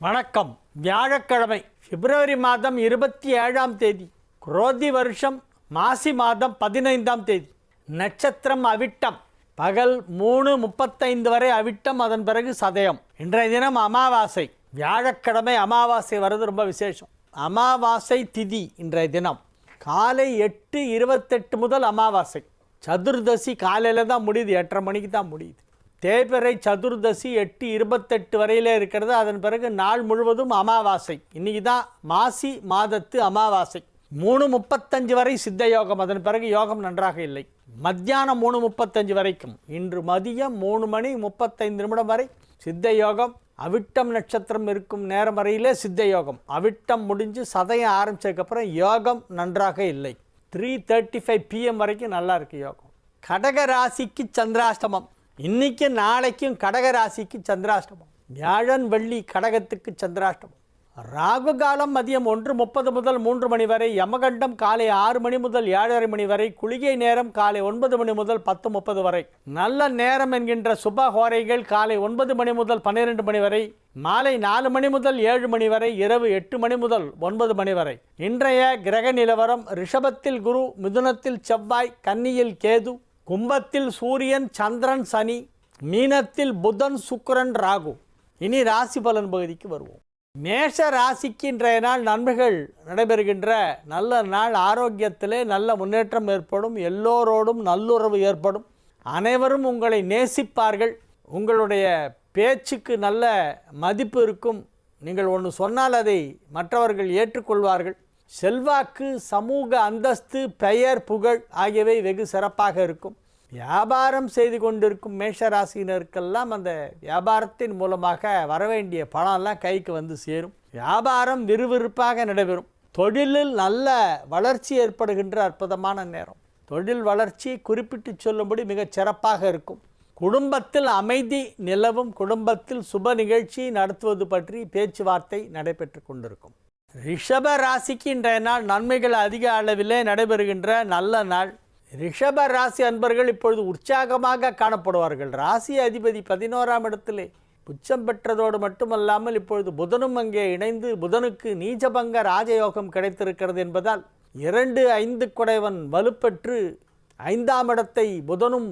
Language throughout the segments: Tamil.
வணக்கம். வியாழக்கிழமை பிப்ரவரி மாதம் 27ஆம் தேதி, குரோதி வருஷம் மாசி மாதம் 15ஆம் தேதி. நட்சத்திரம் அவிட்டம். பகல் 3:35 வரை அவிட்டம், அதன் பிறகு சதயம். இன்றைய தினம் அமாவாசை. வியாழக்கிழமை அமாவாசை வர்றது ரொம்ப விசேஷம். அமாவாசை திதி இன்றைய தினம் காலை 8:28 முதல் அமாவாசை. சதுர்தசி காலையில் தான் முடியுது, 8:30 மணிக்கு தான் முடியுது. தேய்பிறை சதுர்தசி 8:28 வரையிலே இருக்கிறது. அதன் பிறகு நாள் முழுவதும் அமாவாசை. இன்றைக்கி தான் மாசி மாதத்து அமாவாசை. 3:35 வரை சித்த யோகம், அதன் பிறகு யோகம் நன்றாக இல்லை. மத்தியானம் 3:35 வரைக்கும், இன்று மதியம் 3:35 வரை சித்த யோகம். அவிட்டம் நட்சத்திரம் இருக்கும் நேரம் வரையிலே சித்த யோகம். அவிட்டம் முடிஞ்சு சதயம் ஆரம்பித்ததுக்கப்புறம் யோகம் நன்றாக இல்லை. 3:35 PM வரைக்கும் நல்லா இருக்குது யோகம். கடக ராசிக்கு சந்திராஷ்டமம். இன்னைக்கு நாளைக்கும் கடக ராசிக்கு சந்திராஷ்டமம். வியாழன் வெள்ளி கடகத்துக்கு சந்திராஷ்டமம். ராகு காலம் மதியம் 1:30 முதல் 3 மணி வரை. யமகண்டம் காலை 6 மணி முதல் 7:30 மணி வரை. குளிகை நேரம் காலை 9 மணி முதல் 10:30 வரை. நல்ல நேரம் என்கின்ற சுப ஹோரைகள் காலை 9 மணி முதல் 12 மணி வரை, மாலை 4 மணி முதல் 7 மணி வரை, இரவு 8 மணி முதல் 9 மணி வரை. இன்றைய கிரக நிலவரம்: ரிஷபத்தில் குரு, மிதுனத்தில் செவ்வாய், கன்னியில் கேது, கும்பத்தில் சூரியன், சந்திரன், சனி, மீனத்தில் புதன், சுக்கிரன், ராகு. இனி ராசி பலன் பகுதிக்கு வருவோம். மேஷ ராசிக்கு இன்றைய நாள் நன்மைகள் நடைபெறுகின்ற நல்ல நாள். ஆரோக்கியத்திலே நல்ல முன்னேற்றம் ஏற்படும். எல்லோரோடும் நல்லுறவு ஏற்படும். அனைவரும் உங்களை நேசிப்பார்கள். உங்களுடைய பேச்சுக்கு நல்ல மதிப்பு இருக்கும். நீங்கள் ஒன்று சொன்னால் அதை மற்றவர்கள் ஏற்றுக்கொள்வார்கள். செல்வாக்கு, சமூக அந்தஸ்து, பெயர், புகழ் ஆகியவை வெகு சிறப்பாக இருக்கும். வியாபாரம் செய்து கொண்டிருக்கும் மேஷராசினருக்கெல்லாம் அந்த வியாபாரத்தின் மூலமாக வரவேண்டிய பணம்லாம் கைக்கு வந்து சேரும். வியாபாரம் விறுவிறுப்பாக நடைபெறும். தொழிலில் நல்ல வளர்ச்சி ஏற்படுகின்ற அற்புதமான நேரம். தொழில் வளர்ச்சி குறிப்பிட்டு சொல்லும்படி மிகச் சிறப்பாக இருக்கும். குடும்பத்தில் அமைதி நிலவும். குடும்பத்தில் சுப நிகழ்ச்சி நடத்துவது பற்றி பேச்சுவார்த்தை நடைபெற்று கொண்டிருக்கும். ரிஷப ராசிக்கு இன்றைய நாள் நன்மைகள் அதிக அளவிலே நடைபெறுகின்ற நல்ல நாள். ரிஷப ராசி அன்பர்கள் இப்பொழுது உற்சாகமாக காணப்படுவார்கள். ராசி அதிபதி 11ஆம் இடத்திலே உச்சம் பெற்றதோடு மட்டுமல்லாமல் இப்பொழுது புதனும் அங்கே இணைந்து புதனுக்கு நீச்சபங்க ராஜயோகம் கிடைத்திருக்கிறது என்பதால் 2-5 குடைவன் வலுப்பெற்று 5ஆம் இடத்தை புதனும்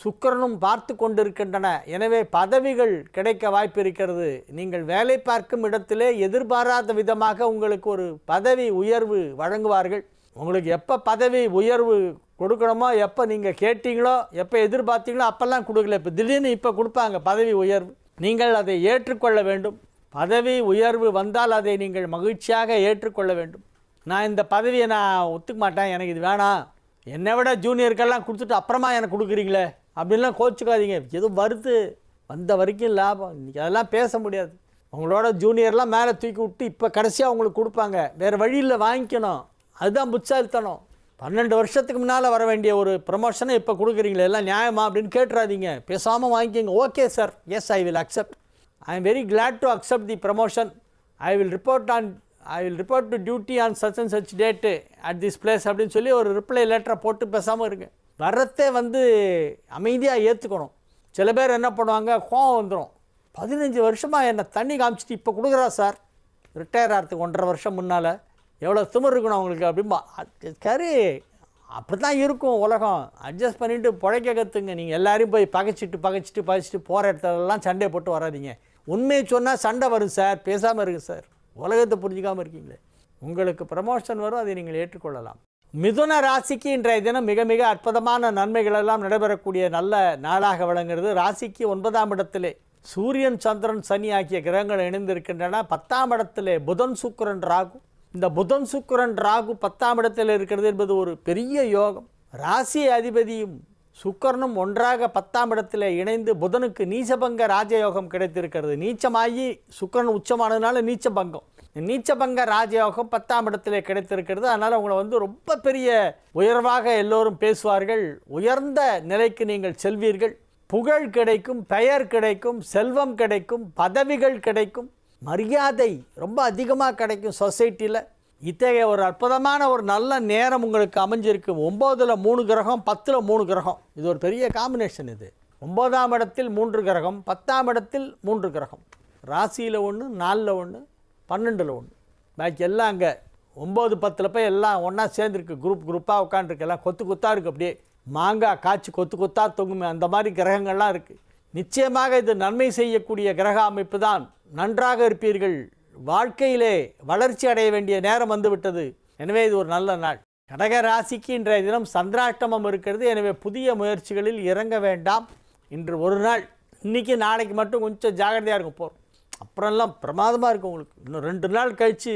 சுக்கிரனும் பார்த்து கொண்டிருக்கின்றன. எனவே பதவிகள் கிடைக்க வாய்ப்பு இருக்கிறது. நீங்கள் வேலை பார்க்கும் இடத்திலே எதிர்பாராத விதமாக உங்களுக்கு ஒரு பதவி உயர்வு வழங்குவார்கள். உங்களுக்கு எப்போ பதவி உயர்வு கொடுக்கணுமோ, எப்போ நீங்கள் கேட்டீங்களோ, எப்போ எதிர்பார்த்தீங்களோ அப்போல்லாம் கொடுக்கல. இப்போ திடீர்னு இப்போ கொடுப்பாங்க பதவி உயர்வு. நீங்கள் அதை ஏற்றுக்கொள்ள வேண்டும். பதவி உயர்வு வந்தால் அதை நீங்கள் மகிழ்ச்சியாக ஏற்றுக்கொள்ள வேண்டும். நான் இந்த பதவியை நான் ஒத்துக்க மாட்டேன், எனக்கு இது வேணாம், என்னை விட ஜூனியருக்கெல்லாம் கொடுத்துட்டு அப்புறமா எனக்கு கொடுக்குறீங்களே அப்படின்லாம் கோச்சிக்காதீங்க. எதுவும் வருது வந்த வரைக்கும் லாபம். இன்றைக்கி அதெல்லாம் பேச முடியாது. உங்களோட ஜூனியர்லாம் மேலே தூக்கி விட்டு இப்போ கடைசியாக உங்களுக்கு கொடுப்பாங்க. வேறு வழியில் வாங்கிக்கணும். அதுதான் புட்சாலித்தனம். 12 வருஷத்துக்கு முன்னால் வர வேண்டிய ஒரு ப்ரமோஷனை இப்போ கொடுக்குறீங்களே, எல்லாம் நியாயமா அப்படின்னு கேட்டுறாதீங்க. பேசாமல் வாங்கிக்கோங்க. Okay sir, yes I will accept. I am very glad to accept the promotion. I will report to duty on such and such date at this place அப்படின்னு சொல்லி ஒரு ரிப்ளை லெட்டரை போட்டு பேசாமல் இருங்க. வர்றதே வந்து அமைதியாக ஏற்றுக்கணும். சில பேர் என்ன பண்ணுவாங்க, கோவம் வந்துடும். 15 வருஷமாக என்னை தண்ணி காமிச்சிட்டு இப்போ கொடுக்குறா சார், ரிட்டையர் ஆகிறதுக்கு 1.5 வருஷம் முன்னால் எவ்வளோ திமிர் இருக்கணும் அவங்களுக்கு அப்படின்பா. சரி, அப்படி தான் இருக்கும் உலகம். அட்ஜஸ்ட் பண்ணிவிட்டு பிழைக்க கற்றுங்க. நீங்கள் எல்லோரையும் போய் பகைச்சிட்டு போகிற இடத்துலலாம் சண்டை போட்டு வராதிங்க. உண்மையை சொன்னால் சண்டை வரும் சார், பேசாமல் இருக்குது சார். உலகத்தை புரிஞ்சிக்காமல் இருக்கீங்களே. உங்களுக்கு ப்ரமோஷன் வரும், அதை நீங்கள் ஏற்றுக்கொள்ளலாம். மிதுன ராசிக்கு இன்றைய தினம் மிக மிக அற்புதமான நன்மைகளெல்லாம் நடைபெறக்கூடிய நல்ல நாளாக விளங்குகிறது. ராசிக்கு 9ஆம் இடத்திலே சூரியன், சந்திரன், சனி ஆகிய கிரகங்கள் இணைந்திருக்கின்றன. 10ஆம் இடத்திலே புதன், சுக்கிரன், ராகு. இந்த புதன், சுக்கிரன், ராகு 10ஆம் இடத்தில் இருக்கிறது என்பது ஒரு பெரிய யோகம். ராசி அதிபதியும் சுக்கிரனும் ஒன்றாக 10ஆம் இடத்தில் இணைந்து புதனுக்கு நீச்சபங்க ராஜயோகம் கிடைத்திருக்கிறது. நீச்சமாகி சுக்கிரன் உச்சமானதுனால நீச்சபங்கம். நீச்சபங்க ராஜயோகம் 10ஆம் இடத்திலே கிடைத்திருக்கிறது. அதனால் உங்களை வந்து ரொம்ப பெரிய உயர்வாக எல்லோரும் பேசுவார்கள். உயர்ந்த நிலைக்கு நீங்கள் செல்வீர்கள். புகழ் கிடைக்கும், பெயர் கிடைக்கும், செல்வம் கிடைக்கும், பதவிகள் கிடைக்கும், மரியாதை ரொம்ப அதிகமாக கிடைக்கும் சொசைட்டியில். இத்தகைய ஒரு அற்புதமான ஒரு நல்ல நேரம் உங்களுக்கு அமைஞ்சிருக்கு. 9ல் 3 கிரகம், 10ல் 3 கிரகம். இது ஒரு பெரிய காம்பினேஷன். இது 9ஆம் இடத்தில் 3 கிரகம், 10ஆம் இடத்தில் 3 கிரகம். ராசியில் ஒன்று, 4ல் ஒன்று, 12ல் ஒன்று. பாக்கி எல்லாம் அங்கே 9, 10 போய் எல்லாம் ஒன்றா சேர்ந்துருக்கு. குரூப்பாக உட்காந்துருக்கு. எல்லாம் கொத்து கொத்தாக இருக்குது. அப்படியே மாங்காய் காய்ச்சி கொத்து கொத்தாக தொங்குமே அந்த மாதிரி கிரகங்கள்லாம் இருக்குது. நிச்சயமாக இது நன்மை செய்யக்கூடிய கிரக அமைப்பு தான். நன்றாக இருப்பீர்கள். வாழ்க்கையிலே வளர்ச்சி அடைய வேண்டிய நேரம் வந்துவிட்டது. எனவே இது ஒரு நல்ல நாள். கடக ராசிக்கு இன்றைய தினம் சந்திராஷ்டமம் இருக்கிறது. எனவே புதிய முயற்சிகளில் இறங்க வேண்டாம். இன்று ஒரு நாள், இன்றைக்கி நாளைக்கு மட்டும் கொஞ்சம் ஜாகிரதையாக இருக்கும் போகிறோம். அப்புறம்லாம் பிரமாதமாக இருக்கும் உங்களுக்கு. இன்னும் 2 நாள் கழித்து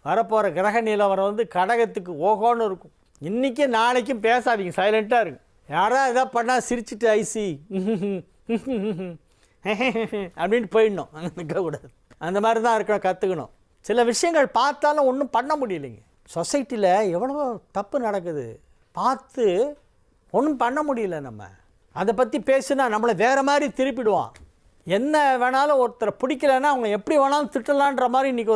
வரப்போகிற கிரக நிலவரம் வந்து கடகத்துக்கு ஓகோன்னு இருக்கும். இன்றைக்கும் நாளைக்கும் பேசாதீங்க, சைலண்ட்டாக இருக்கும். யாராவது எதாவது பண்ணால் சிரிச்சிட்டு ஐசி அப்படின்ட்டு போயிடணும். அங்கே நிற்கக்கூடாது. அந்த மாதிரி தான் இருக்கணும், கற்றுக்கணும். சில விஷயங்கள் பார்த்தாலும் ஒன்றும் பண்ண முடியலைங்க. சொசைட்டியில் எவ்வளவோ தப்பு நடக்குது, பார்த்து ஒன்றும் பண்ண முடியல. நம்ம அதை பற்றி பேசுனா நம்மளை வேறு மாதிரி திருப்பிடுவான். என்ன வேணாலும் ஒருத்தரை பிடிக்கலைன்னா அவங்க எப்படி வேணாலும் திட்டலான்ற மாதிரி இன்றைக்கி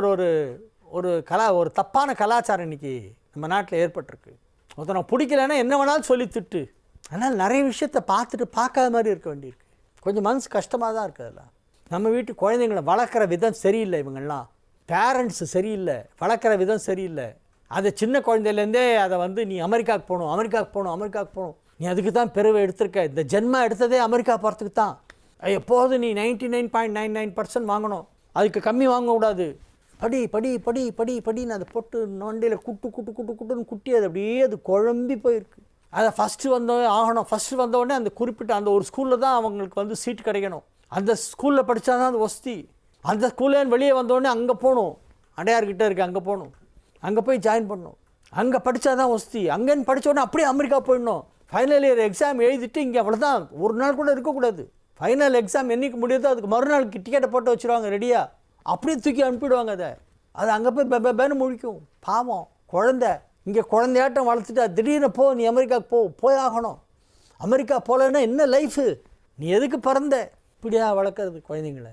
ஒரு தப்பான கலாச்சாரம் இன்றைக்கி நம்ம நாட்டில் ஏற்பட்டிருக்கு. ஒருத்தனை பிடிக்கலைன்னா என்ன வேணாலும் சொல்லி திட்டு. அதனால் நிறைய விஷயத்தை பார்த்துட்டு பார்க்காத மாதிரி இருக்க வேண்டியிருக்கு. கொஞ்சம் மனசு கஷ்டமாக தான் இருக்குது. அதெல்லாம் நம்ம வீட்டு குழந்தைங்களை வளர்க்குற விதம் சரியில்லை. இவங்கெல்லாம் பேரண்ட்ஸு சரியில்லை, வளர்க்குற விதம் சரியில்லை. அதை சின்ன குழந்தையிலேருந்தே அதை வந்து நீ அமெரிக்காவுக்கு போகணும், நீ அதுக்கு தான் பிறவை எடுத்திருக்க, இந்த ஜென்மா எடுத்ததே அமெரிக்கா போகிறதுக்கு தான், எப்போது நீ 99.99% வாங்கணும், அதுக்கு கம்மி வாங்கக்கூடாது, படி படி படி படி படின்னு அதை போட்டு நொண்டையில் குட்டுன்னு குட்டி அது அப்படியே அது குழம்பி போயிருக்கு. அதை ஃபஸ்ட்டு வந்தோடனே அந்த குறிப்பிட்ட அந்த ஒரு ஸ்கூலில் தான் அவங்களுக்கு வந்து சீட் கிடைக்கணும். அந்த ஸ்கூலில் படித்தா தான் அது வசதி. அந்த ஸ்கூல்லேருந்து வெளியே வந்தோடனே அங்கே போகணும், அடையார்கிட்ட இருக்குது, அங்கே போகணும், அங்கே போய் ஜாயின் பண்ணணும், அங்கே படித்தா தான் வசதி. அங்கேன்னு படித்தோடனே அப்படியே அமெரிக்கா போயிடணும். ஃபைனல் இயர் எக்ஸாம் எழுதிட்டு இங்கே அவ்வளோதான், ஒரு நாள் கூட இருக்கக்கூடாது. ஃபைனல் எக்ஸாம் என்றைக்கு முடியுதோ அதுக்கு மறுநாளுக்கு டிக்கெட்டை போட்டு வச்சுருவாங்க ரெடியாக, அப்படியே தூக்கி அனுப்பிவிடுவாங்க. அது அங்கே போய் பேன்னு முழிக்கும். பாவம் குழந்தை, இங்கே குழந்தையாட்டம் வளர்த்துட்டா திடீர்னு நீ அமெரிக்காவுக்கு போய் ஆகணும். அமெரிக்கா போகலன்னா என்ன லைஃபு, நீ எதுக்கு பிறந்த? இப்படியா வளர்க்குறது குழந்தைங்கள?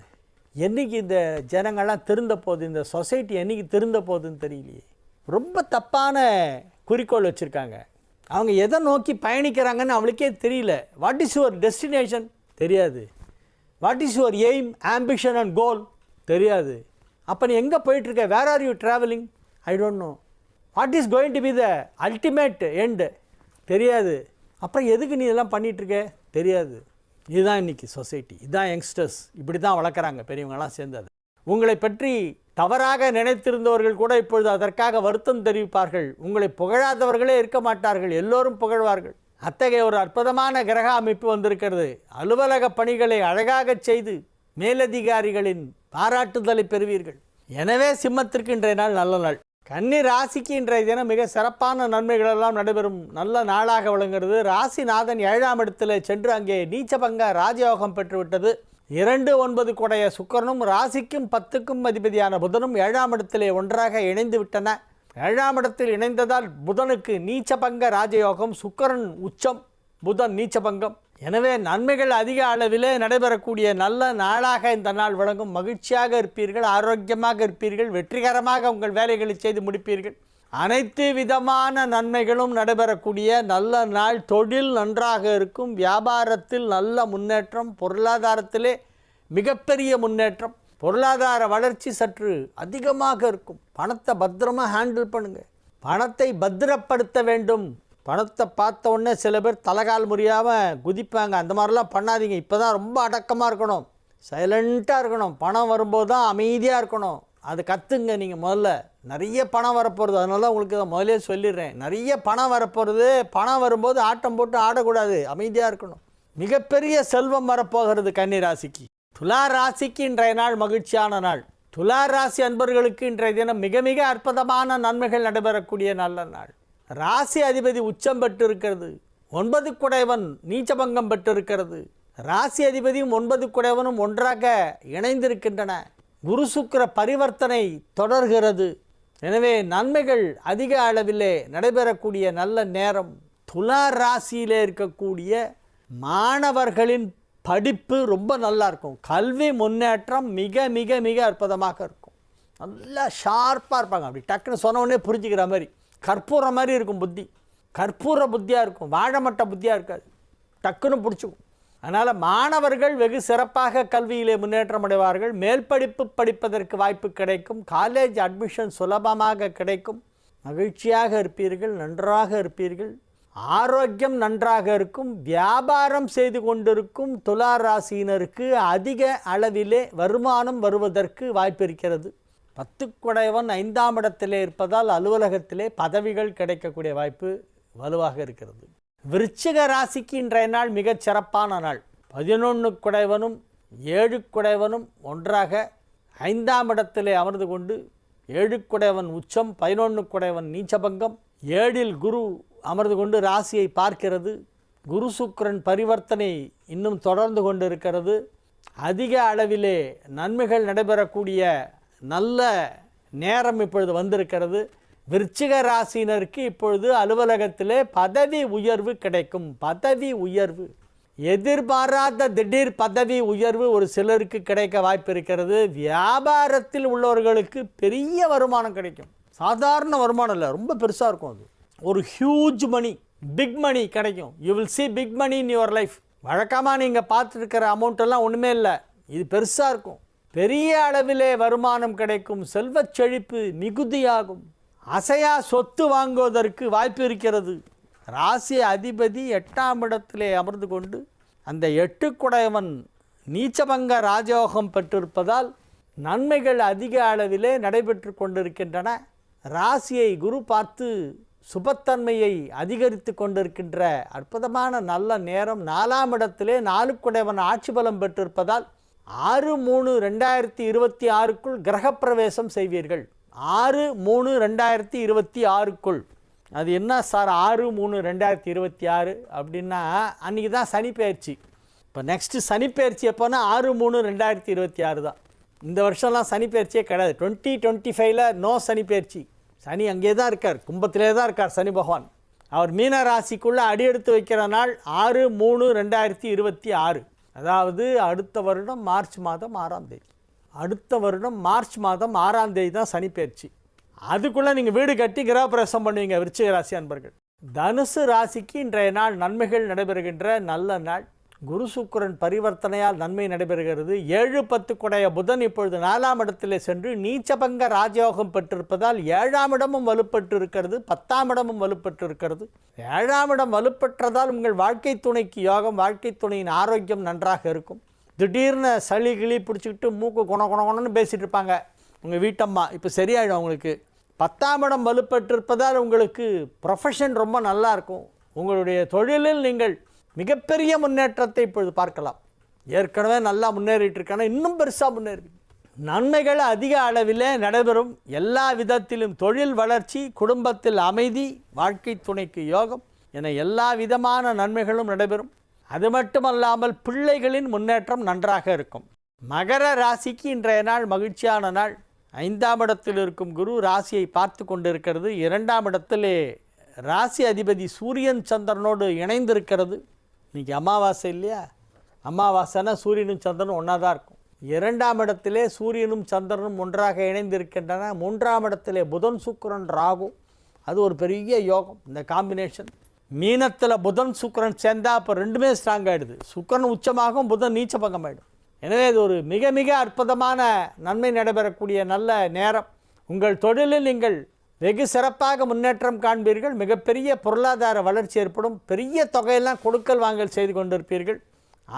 என்றைக்கு இந்த ஜனங்கள்லாம் திருந்த போகுது, இந்த சொசைட்டி என்றைக்கு திருந்த போகுதுன்னு தெரியலையே. ரொம்ப தப்பான குறிக்கோள் வச்சுருக்காங்க. அவங்க எதை நோக்கி பயணிக்கிறாங்கன்னு அவளுக்கே தெரியல. வாட் இஸ் யுவர் டெஸ்டினேஷன் தெரியாது. What is your aim, ambition and goal தெரியாது. அப்போ நீ எங்கே போயிட்டுருக்க? Where are you travelling? I don't know. What is going to be the ultimate end தெரியாது. அப்புறம் எதுக்கு நீ இதெல்லாம் பண்ணிகிட்ருக்க தெரியாது. இதுதான் இன்றைக்கி சொசைட்டி, இதுதான் யங்ஸ்டர்ஸ், இப்படி தான் வளர்க்குறாங்க பெரியவங்களாம் சேர்ந்தது. உங்களை பற்றி தவறாக நினைத்திருந்தவர்கள் கூட இப்பொழுது அதற்காக வருத்தம் தெரிவிப்பார்கள். உங்களை புகழாதவர்களே இருக்க மாட்டார்கள், எல்லோரும் புகழ்வார்கள். அத்தகைய ஒரு அற்புதமான கிரக அமைப்பு வந்திருக்கிறது. அலுவலக பணிகளை அழகாக செய்து மேலதிகாரிகளின் பாராட்டுதலை பெறுவீர்கள். எனவே சிம்மத்திற்கு இன்றைய நாள் நல்ல நாள். கன்னி ராசிக்கு இன்றைய தினம் மிக சிறப்பான நன்மைகளெல்லாம் நடைபெறும் நல்ல நாளாக விளங்குகிறது. ராசிநாதன் 7ஆம் இடத்துல சென்று அங்கே நீச்சபங்க ராஜயோகம் பெற்றுவிட்டது. 2-9 கொடைய சுக்கிரனும் ராசிக்கும் 10க்கும் அதிபதியான புதனும் 7ஆம் இடத்திலே ஒன்றாக இணைந்து விட்டன. 7ஆம் இடத்தில் இணைந்ததால் புதனுக்கு நீச்சபங்க ராஜயோகம், சுக்கிரன் உச்சம், புதன் நீச்சபங்கம். எனவே நன்மைகள் அதிக அளவிலே நடைபெறக்கூடிய நல்ல நாளாக இந்த நாள் விளங்கும். மகிழ்ச்சியாக இருப்பீர்கள், ஆரோக்கியமாக இருப்பீர்கள், வெற்றிகரமாக உங்கள் வேலைகளை செய்து முடிப்பீர்கள். அனைத்து விதமான நன்மைகளும் நடைபெறக்கூடிய நல்ல நாள். தொழில் நன்றாக இருக்கும், வியாபாரத்தில் நல்ல முன்னேற்றம், பொருளாதாரத்திலே மிகப்பெரிய முன்னேற்றம், பொருளாதார வளர்ச்சி சற்று அதிகமாக இருக்கும். பணத்தை பத்திரமாக ஹேண்டில் பண்ணுங்கள். பணத்தை பத்திரப்படுத்த வேண்டும். பணத்தை பார்த்த உடனே சில பேர் தலைகால் முறியாமல் குதிப்பாங்க. அந்த மாதிரிலாம் பண்ணாதீங்க. இப்போ தான் ரொம்ப அடக்கமாக இருக்கணும், சைலண்ட்டாக இருக்கணும். பணம் வரும்போது தான் அமைதியாக இருக்கணும். அது கற்றுங்க நீங்கள் முதல்ல. நிறைய பணம் வரப்போகிறது, அதனால தான் உங்களுக்கு தான் முதலே சொல்லிடுறேன். நிறைய பணம் வரப்போகிறது. பணம் வரும்போது ஆட்டம் போட்டு ஆடக்கூடாது, அமைதியாக இருக்கணும். மிகப்பெரிய செல்வம் வரப்போகிறது கன்னி ராசிக்கு. துலா ராசிக்கு இன்றைய நாள் மகிழ்ச்சியான நாள். துலா ராசி அன்பர்களுக்கு இன்றைய தினம் மிக மிக அற்புதமான நன்மைகள் நடைபெறக்கூடிய நல்ல நாள். ராசி அதிபதி உச்சம் பெற்று இருக்கிறது. 9 குடைவன் நீச்சபங்கம் பெற்றிருக்கிறது. ராசி அதிபதியும் 9 குடைவனும் ஒன்றாக இணைந்திருக்கின்றன. குரு சுக்கிர பரிவர்த்தனை தொடர்கிறது. எனவே நன்மைகள் அதிக அளவிலே நடைபெறக்கூடிய நல்ல நேரம். துலா ராசியிலே இருக்கக்கூடிய மாணவர்களின் படிப்பு ரொம்ப நல்லா இருக்கும். கல்வி முன்னேற்றம் மிக மிக மிக அற்புதமாக இருக்கும். நல்லா ஷார்ப்பாக இருப்பாங்க. அப்படி டக்குன்னு சொன்ன உடனே புரிஞ்சுக்கிற மாதிரி கற்பூரம் மாதிரி இருக்கும் புத்தி. கற்பூர புத்தியாக இருக்கும், வாழைமட்டை புத்தியாக இருக்காது. டக்குன்னு பிடிச்சிக்கும். அதனால் மாணவர்கள் வெகு சிறப்பாக கல்வியிலே முன்னேற்றம் அடைவார்கள். மேல் படிப்பு படிப்பதற்கு வாய்ப்பு கிடைக்கும். காலேஜ் அட்மிஷன் சுலபமாக கிடைக்கும். மகிழ்ச்சியாக இருப்பீர்கள், நன்றாக இருப்பீர்கள். ஆரோக்கியம் நன்றாக இருக்கும். வியாபாரம் செய்து கொண்டிருக்கும் துலா ராசியினருக்கு அதிக அளவிலே வருமானம் வருவதற்கு வாய்ப்பு இருக்கிறது. 10 குடையவன் 5ஆம் இடத்திலே இருப்பதால் அலுவலகத்திலே பதவிகள் கிடைக்கக்கூடிய வாய்ப்பு வலுவாக இருக்கிறது. விருச்சிக ராசிக்கு இன்றைய நாள் மிகச் சிறப்பான நாள். 11 குடைவனும் 7 குடைவனும் ஒன்றாக 5ஆம் இடத்திலே அமர்ந்து கொண்டு 7 குடைவன் உச்சம், 11 குடைவன் நீச்சபங்கம், 7இல் குரு அமர்ந்து கொண்டு ராசியை பார்க்கிறது. குரு சுக்கிரன் பரிவர்த்தனை இன்னும் தொடர்ந்து கொண்டு இருக்கிறது. அதிக அளவிலே நன்மைகள் நடைபெறக்கூடிய நல்ல நேரம் இப்பொழுது வந்திருக்கிறது. விருச்சிக ராசியினருக்கு இப்பொழுது அலுவலகத்திலே பதவி உயர்வு கிடைக்கும். பதவி உயர்வு, எதிர்பாராத திடீர் பதவி உயர்வு ஒரு சிலருக்கு கிடைக்க வாய்ப்பு இருக்கிறது. வியாபாரத்தில் உள்ளவர்களுக்கு பெரிய வருமானம் கிடைக்கும். சாதாரண வருமானம் இல்லை, ரொம்ப பெருசாக இருக்கும். அது ஒரு ஹியூஜ் மணி, பிக் மணி கிடைக்கும். You will see big money in your life. வழக்கமாக நீங்கள் பார்த்துருக்கிற அமௌண்ட்டெல்லாம் ஒன்றுமே இல்லை, இது பெருசாக இருக்கும். பெரிய அளவிலே வருமானம் கிடைக்கும். செல்வச் செழிப்பு மிகுதியாகும். அசையா சொத்து வாங்குவதற்கு வாய்ப்பு இருக்கிறது. ராசி அதிபதி 8ஆம் இடத்திலே அமர்ந்து கொண்டு அந்த 8 குடையவன் நீச்சபங்க ராஜயோகம் பெற்றிருப்பதால் நன்மைகள் அதிக அளவிலே நடைபெற்று கொண்டிருக்கின்றன. ராசியை குரு பார்த்து சுபத்தன்மையை அதிகரித்து கொண்டிருக்கின்ற அற்புதமான நல்ல நேரம். 4ஆம் இடத்திலே 4 குடையவன் ஆட்சி பலம் பெற்றிருப்பதால் 6/3/2026க்குள் கிரகப்பிரவேசம் செய்வீர்கள். 6/3/2026க்குள். அது என்ன சார் 6/3/2026 அப்படின்னா அன்றைக்கி தான் சனி பயிற்சி. இப்போ நெக்ஸ்ட்டு சனி பயிற்சி எப்போனா 6/3/2026 தான். இந்த வருஷம்லாம் சனி பயிற்சியே கிடையாது. 2025ல் நோ சனி பயிற்சி. சனி அங்கே தான் இருக்கார், கும்பத்திலே தான் இருக்கார் சனி பகவான். அவர் மீன ராசிக்குள்ளே அடியெடுத்து வைக்கிற நாள் 6/3/2026. அதாவது அடுத்த வருடம் மார்ச் மாதம் 6ஆம் தேதி. அடுத்த வருடம் மார்ச் மாதம் 6ஆம் தேதி தான் சனி பயிற்சி. அதுக்குள்ளே நீங்கள் வீடு கட்டி கிரகப்பிரவேசம் பண்ணுவீங்க விருச்சிக ராசி அன்பர்கள். தனுசு ராசிக்கு இன்றைய நாள் நன்மைகள் நடைபெறுகின்ற நல்ல நாள். குரு சுக்கிரன் பரிவர்த்தனையால் நன்மை நடைபெறுகிறது. 7-10 குடைய புதன் இப்பொழுது 4ஆம் இடத்திலே சென்று நீச்சபங்க ராஜயோகம் பெற்றிருப்பதால் 7ஆம் இடமும் வலுப்பெற்று இருக்கிறது, 10ஆம் இடமும் வலுப்பெற்று இருக்கிறது. 7ஆம் இடம் வலுப்பெற்றதால் உங்கள் வாழ்க்கை துணைக்கு யோகம். வாழ்க்கை துணையின் ஆரோக்கியம் நன்றாக இருக்கும். திடீர்னு சளி கிளி பிடிச்சிக்கிட்டு மூக்கு குணன்னு பேசிகிட்டு இருப்பாங்க உங்கள் வீட்டம்மா, இப்போ சரியாயிடும் உங்களுக்கு. 10ஆம் இடம் வலுப்பெற்றிருப்பதால் உங்களுக்கு ப்ரொஃபஷன் ரொம்ப நல்லா இருக்கும். உங்களுடைய தொழிலில் நீங்கள் மிகப்பெரிய முன்னேற்றத்தை இப்பொழுது பார்க்கலாம். ஏற்கனவே நல்லா முன்னேறிட்டு இருக்கான இன்னும் பெருசாக முன்னேறி நன்மைகள் அதிக அளவிலே நடைபெறும். எல்லா விதத்திலும் தொழில் வளர்ச்சி, குடும்பத்தில் அமைதி, வாழ்க்கை துணைக்கு யோகம் என எல்லா விதமான நன்மைகளும் நடைபெறும். அது மட்டுமல்லாமல் பிள்ளைகளின் முன்னேற்றம் நன்றாக இருக்கும். மகர ராசிக்கு இன்றைய நாள் மகிழ்ச்சியான நாள். 5ஆம் இடத்தில் இருக்கும் குரு ராசியை பார்த்து கொண்டிருக்கிறது. 2ஆம் இடத்திலே ராசி அதிபதி சூரியன் சந்திரனோடு இணைந்திருக்கிறது. இன்றைக்கி அமாவாசை இல்லையா? அமாவாசைனா சூரியனும் சந்திரனும் ஒன்றா தான் இருக்கும். 2ஆம் இடத்திலே சூரியனும் சந்திரனும் ஒன்றாக இணைந்திருக்கின்றன. 3ஆம் இடத்திலே புதன் சுக்கிரன் ராகு, அது ஒரு பெரிய யோகம். இந்த காம்பினேஷன் மீனத்தில் புதன் சுக்கிரன் சேர்ந்தால் அப்போ ரெண்டுமே ஸ்ட்ராங் ஆகிடுது. சுக்கிரன் உச்சமாகும், புதன் நீச்சபங்கம் ஆகிடும். எனவே இது ஒரு மிக மிக அற்புதமான நன்மை நடைபெறக்கூடிய நல்ல நேரம். உங்கள் தொழிலில் நீங்கள் வெகு சிறப்பாக முன்னேற்றம் காண்பீர்கள். மிகப்பெரிய பொருளாதார வளர்ச்சி ஏற்படும். பெரிய தொகையெல்லாம் கொடுக்கல் வாங்கல் செய்து கொண்டிருப்பீர்கள்.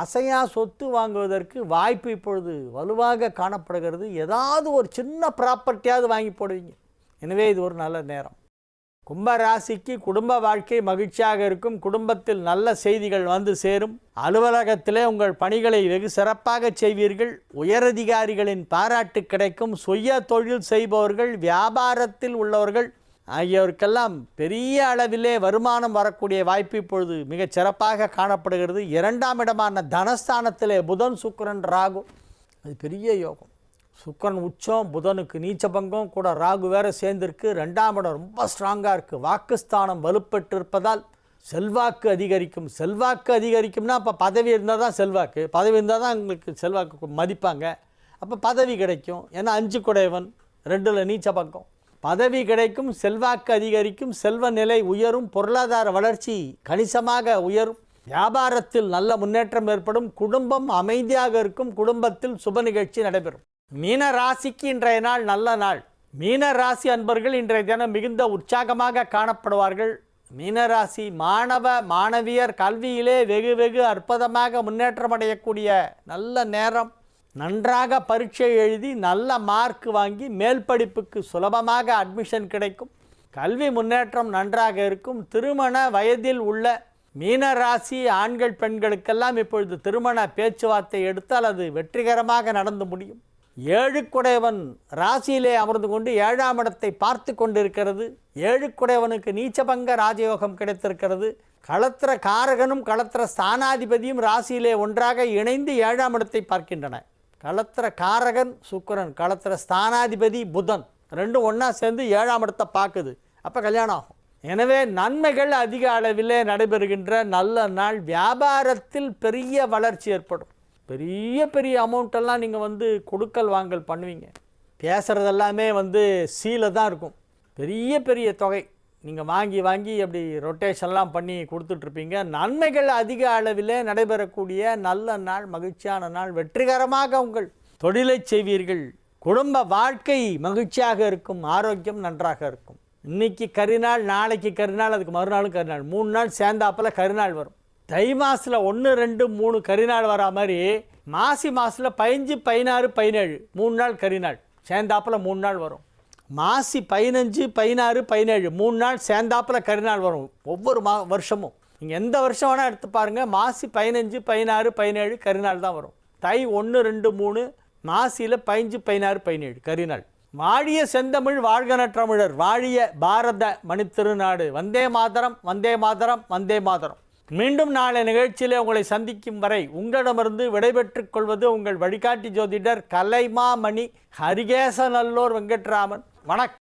அசையா சொத்து வாங்குவதற்கு வாய்ப்பு இப்பொழுது வலுவாக காணப்படுகிறது. ஏதாவது ஒரு சின்ன ப்ராப்பர்ட்டியாவது வாங்கி போடுவீங்க. எனவே இது ஒரு நல்ல நேரம். கும்ப ராசிக்கு குடும்ப வாழ்க்கை மகிழ்ச்சியாக இருக்கும். குடும்பத்தில் நல்ல செய்திகள் வந்து சேரும். அலுவலகத்திலே உங்கள் பணிகளை வெகு சிறப்பாக செய்வீர்கள். உயரதிகாரிகளின் பாராட்டு கிடைக்கும். சுய தொழில் செய்பவர்கள், வியாபாரத்தில் உள்ளவர்கள் ஆகியோருக்கெல்லாம் பெரிய அளவிலே வருமானம் வரக்கூடிய வாய்ப்பு இப்பொழுது மிகச் சிறப்பாக காணப்படுகிறது. 2ஆம் இடமான தனஸ்தானத்திலே புதன் சுக்கிரன் ராகு, அது பெரிய யோகம். சுக்கிரன் உச்சம், புதனுக்கு நீச்சபங்கம் கூட, ராகு வேறு சேர்ந்திருக்கு. 2ஆம் இடம் ரொம்ப ஸ்ட்ராங்காக இருக்குது. வாக்குஸ்தானம் வலுப்பெற்றிருப்பதால் செல்வாக்கு அதிகரிக்கும். செல்வாக்கு அதிகரிக்கும்னா அப்போ பதவி இருந்தால் தான் செல்வாக்கு, பதவி இருந்தால் தான் உங்களுக்கு செல்வாக்கு மதிப்பாங்க. அப்போ பதவி கிடைக்கும். ஏன்னா 5 குடையவன் 2ல் நீச்சபங்கம். பதவி கிடைக்கும், செல்வாக்கு அதிகரிக்கும், செல்வ நிலை உயரும், பொருளாதார வளர்ச்சி கணிசமாக உயரும். வியாபாரத்தில் நல்ல முன்னேற்றம் ஏற்படும். குடும்பம் அமைதியாக இருக்கும். குடும்பத்தில் சுப நிகழ்ச்சி நடைபெறும். மீன ராசிக்கு இன்றைய நாள் நல்ல நாள். மீன ராசி அன்பர்கள் இன்றைய தினம் மிகுந்த உற்சாகமாக காணப்படுவார்கள். மீனராசி மாணவ மாணவியர் கல்வியிலே வெகு அற்புதமாக முன்னேற்றம் அடையக்கூடிய நல்ல நேரம். நன்றாக பரீட்சை எழுதி நல்ல மார்க் வாங்கி மேல் படிப்புக்கு சுலபமாக அட்மிஷன் கிடைக்கும். கல்வி முன்னேற்றம் நன்றாக இருக்கும். திருமண வயதில் உள்ள மீனராசி ஆண்கள் பெண்களுக்கெல்லாம் இப்பொழுது திருமண பேச்சுவார்த்தை எடுத்தால் அது வெற்றிகரமாக நடந்து முடியும். ஏழுக்குடையவன் ராசியிலே அமர்ந்து கொண்டு 7ஆம் இடத்தை பார்த்து கொண்டிருக்கிறது. ஏழுக்குடையவனுக்கு நீச்சபங்க ராஜயோகம் கிடைத்திருக்கிறது. களத்திர காரகனும் களத்திர ஸ்தானாதிபதியும் ராசியிலே ஒன்றாக இணைந்து 7ஆம் இடத்தை பார்க்கின்றன. களத்திர காரகன் சுக்கிரன், களத்திர ஸ்தானாதிபதி புதன், ரெண்டும் ஒன்றா சேர்ந்து 7ஆம் இடத்தை பார்க்குது. அப்போ கல்யாணம் ஆகும். எனவே நன்மைகள் அதிக அளவிலே நடைபெறுகின்ற நல்ல நாள். வியாபாரத்தில் பெரிய வளர்ச்சி ஏற்படும். பெரிய அமௌண்ட்டெல்லாம் நீங்கள் கொடுக்கல் வாங்கல் பண்ணுவீங்க. பேசுகிறது எல்லாமே சீல தான் இருக்கும். பெரிய தொகை நீங்கள் வாங்கி அப்படி ரொட்டேஷன்லாம் பண்ணி கொடுத்துட்ருப்பீங்க. நன்மைகள் அதிக அளவிலே நடைபெறக்கூடிய நல்ல நாள், மகிழ்ச்சியான நாள். வெற்றிகரமாக உங்கள் தொழிலை செய்வீர்கள். குடும்ப வாழ்க்கை மகிழ்ச்சியாக இருக்கும். ஆரோக்கியம் நன்றாக இருக்கும். இன்றைக்கி கரிநாள், நாளைக்கு கரிநாள், அதுக்கு மறுநாளும் கரிநாள், 3 நாள் சேர்ந்தாப்பில் கரிநாள் வரும். தை மாதத்தில் 1, 2, 3 கரிநாள் வரா மாதிரி மாசி மாதத்தில் 15, 16, 17 3 நாள் கரிநாள் சேர்ந்தாப்பில் 3 நாள் வரும். மாசி 15, 16, 17 3 நாள் சேர்ந்தாப்பில் கரிநாள் வரும். ஒவ்வொரு வருஷமும் நீங்கள் எந்த வருஷம் வேணால் எடுத்து பாருங்கள், மாசி 15, 16, 17 கரிநாள் தான் வரும். தை 1, 2, 3 மாசியில் 15, 16, 17 கரிநாள். வாழிய செந்தமிழ் வாழ்க நற்றமிழர், வாழிய பாரத மணித்திருநாடு. வந்தே மாதரம், வந்தே மாதரம், வந்தே மாதரம். மீண்டும் நாளை நிகழ்ச்சியிலே உங்களை சந்திக்கும் வரை உங்களிடமிருந்து விடைபெற்றுக் கொள்வது உங்கள் வழிகாட்டி ஜோதிடர் கலைமாமணி ஹரிகேசநல்லூர் வெங்கட்ராமன். வணக்கம்.